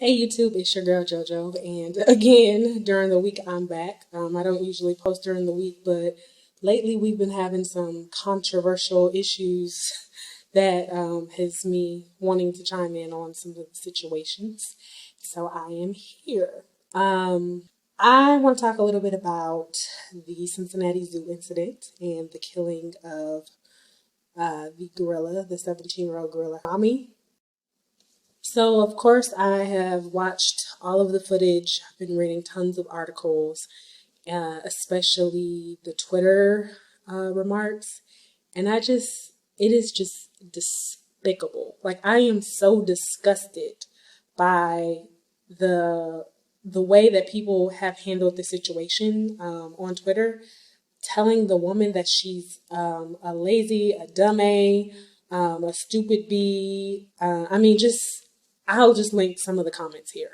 Hey YouTube, it's your girl JoJo, and again during the week I'm back. I don't usually post during the week, but lately we've been having some controversial issues that has me wanting to chime in on some of the situations. So I am here. I want to talk a little bit about the Cincinnati Zoo incident and the killing of the gorilla, the 17-year-old gorilla Harambe. So, of course, I have watched all of the footage. I've been reading tons of articles, especially the Twitter remarks. And it is just despicable. Like, I am so disgusted by the the way that people have handled the situation on Twitter, telling the woman that she's a lazy, a dummy, a stupid bee. I'll just link some of the comments here.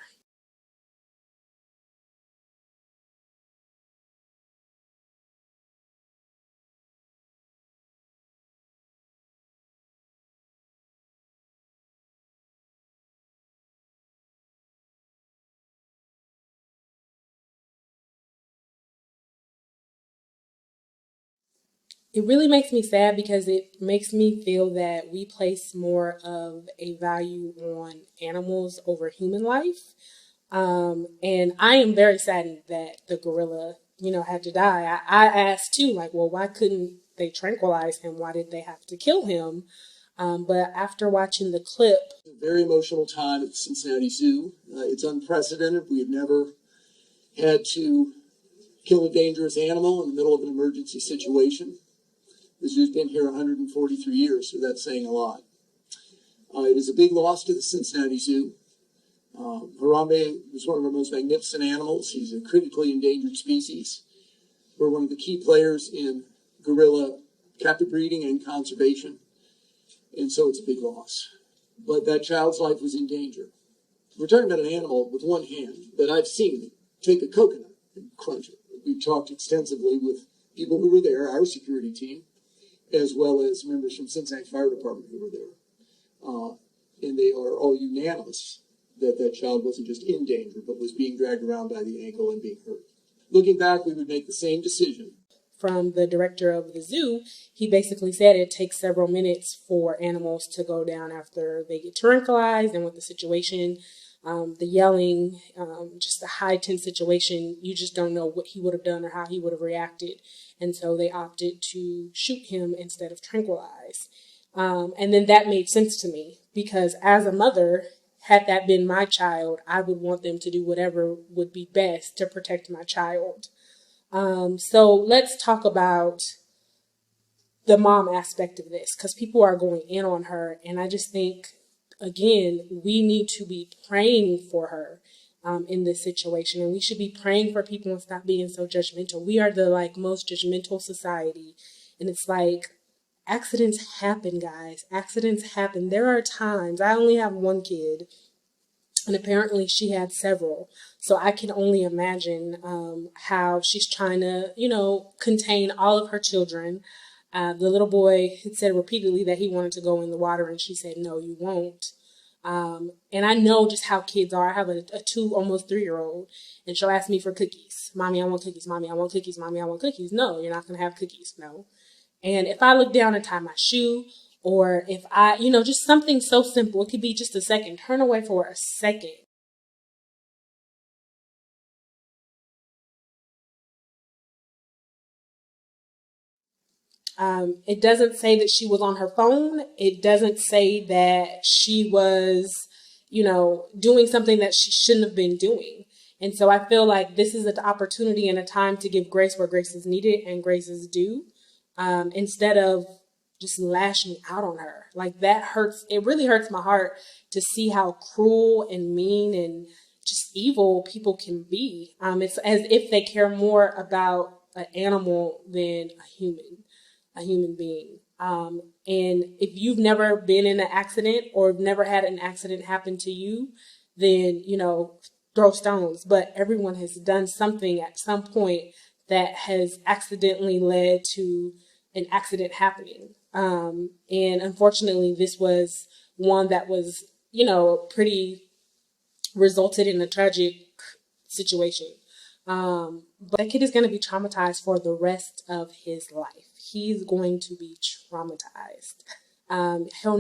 It really makes me sad because it makes me feel that we place more of a value on animals over human life. And I am very saddened that the gorilla, had to die. I asked too, like, well, why couldn't they tranquilize him? Why did they have to kill him? But after watching the clip, A very emotional time at the Cincinnati Zoo. It's unprecedented. We have never had to kill a dangerous animal in the middle of an emergency situation. The zoo's been here 143 years, so that's saying a lot. It is a big loss to the Cincinnati Zoo. Harambe was one of our most magnificent animals. He's a critically endangered species. We're one of the key players in gorilla captive breeding and conservation, and so it's a big loss. But that child's life was in danger. We're talking about an animal with one hand that I've seen take a coconut and crunch it. We've talked extensively with people who were there, our security team, as well as members from Cincinnati Fire Department who were there. And they are all unanimous that that child wasn't just in danger, but was being dragged around by the ankle and being hurt. Looking back, we would make the same decision. from the director of the zoo, he basically said it takes several minutes for animals to go down after they get tranquilized, and with the situation, the yelling, just the high tense situation, you just don't know what he would have done or how he would have reacted. And so they opted to shoot him instead of tranquilize. And then that made sense to me because as a mother, had that been my child, I would want them to do whatever would be best to protect my child. So let's talk about the mom aspect of this because people are going in on her. And I just think, again, we need to be praying for her in this situation. And we should be praying for people and stop being so judgmental. We are the most judgmental society. And it's like accidents happen, guys. Accidents happen. There are times, I only have one kid. And apparently she had several. So I can only imagine how she's trying to, contain all of her children. The little boy had said repeatedly that he wanted to go in the water, and she said, no, you won't. And I know just how kids are. I have a 2, almost 3-year-old, and she'll ask me for cookies. Mommy, I want cookies. Mommy, I want cookies. Mommy, I want cookies. No, you're not going to have cookies. No. And if I look down and tie my shoe, or if I, just something so simple, it could be just a second, turn away for a second. It doesn't say that she was on her phone. It doesn't say that she was, doing something that she shouldn't have been doing. And so I feel like this is an opportunity and a time to give grace where grace is needed and grace is due, instead of just lashing out on her. Like that hurts. It really hurts my heart to see how cruel and mean and just evil people can be. It's as if they care more about an animal than a human being. And if you've never been in an accident or never had an accident happen to you, then, throw stones. But everyone has done something at some point that has accidentally led to an accident happening. And unfortunately, this was one that was, pretty resulted in a tragic situation. But that kid is going to be traumatized for the rest of his life. He's going to be traumatized. He'll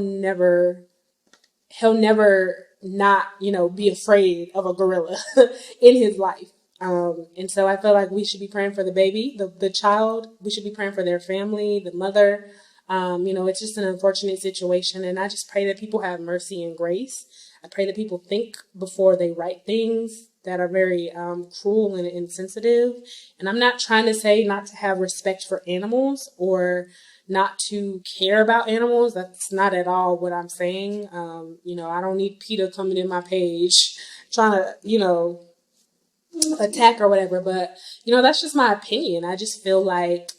never not, be afraid of a gorilla in his life. And so I feel like we should be praying for the baby, the child. We should be praying for their family, the mother. It's just an unfortunate situation. And I just pray that people have mercy and grace. I pray that people think before they write things that are very cruel and insensitive. And I'm not trying to say not to have respect for animals or not to care about animals. That's not at all what I'm saying. I don't need PETA coming in my page trying to, attack or whatever. But, that's just my opinion. I just feel like,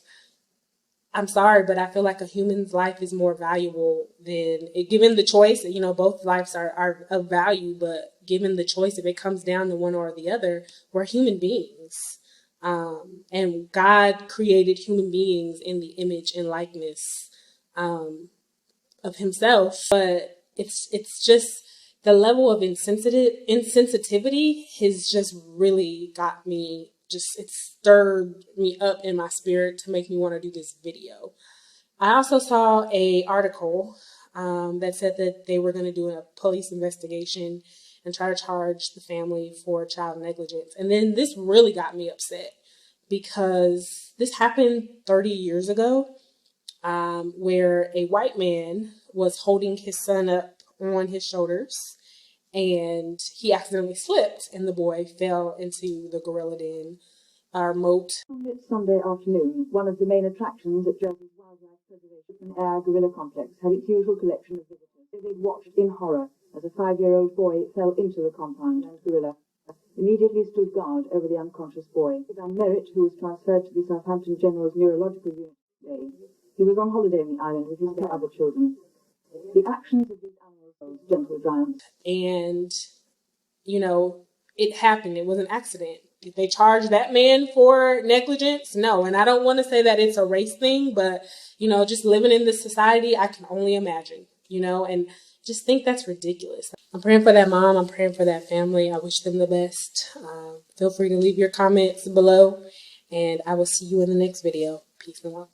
I'm sorry, but I feel like a human's life is more valuable than, given the choice, both lives are of value, but given the choice, if it comes down to one or the other, we're human beings. And God created human beings in the image and likeness of himself. But it's just the level of insensitivity has just really got me, it stirred me up in my spirit to make me want to do this video. I also saw a article that said that they were going to do a police investigation and try to charge the family for child negligence. And then this really got me upset because this happened 30 years ago, where a white man was holding his son up on his shoulders and he accidentally slipped and the boy fell into the gorilla den or moat. On this Sunday afternoon, one of the main attractions at Jersey's Wildlife Preservation Air Gorilla Complex had its usual collection of visitors. They'd watched in horror as a 5-year-old boy fell into the compound and gorilla immediately stood guard over the unconscious boy. Van Merritt, who was transferred to the Southampton General's Neurological Unit today, he was on holiday on the island with his other children. The actions of these animals, gentle giants. And, it happened. It was an accident. Did they charge that man for negligence? No. And I don't want to say that it's a race thing, but, just living in this society, I can only imagine, and just think that's ridiculous. I'm praying for that mom. I'm praying for that family. I wish them the best. Feel free to leave your comments below, and I will see you in the next video. Peace and love.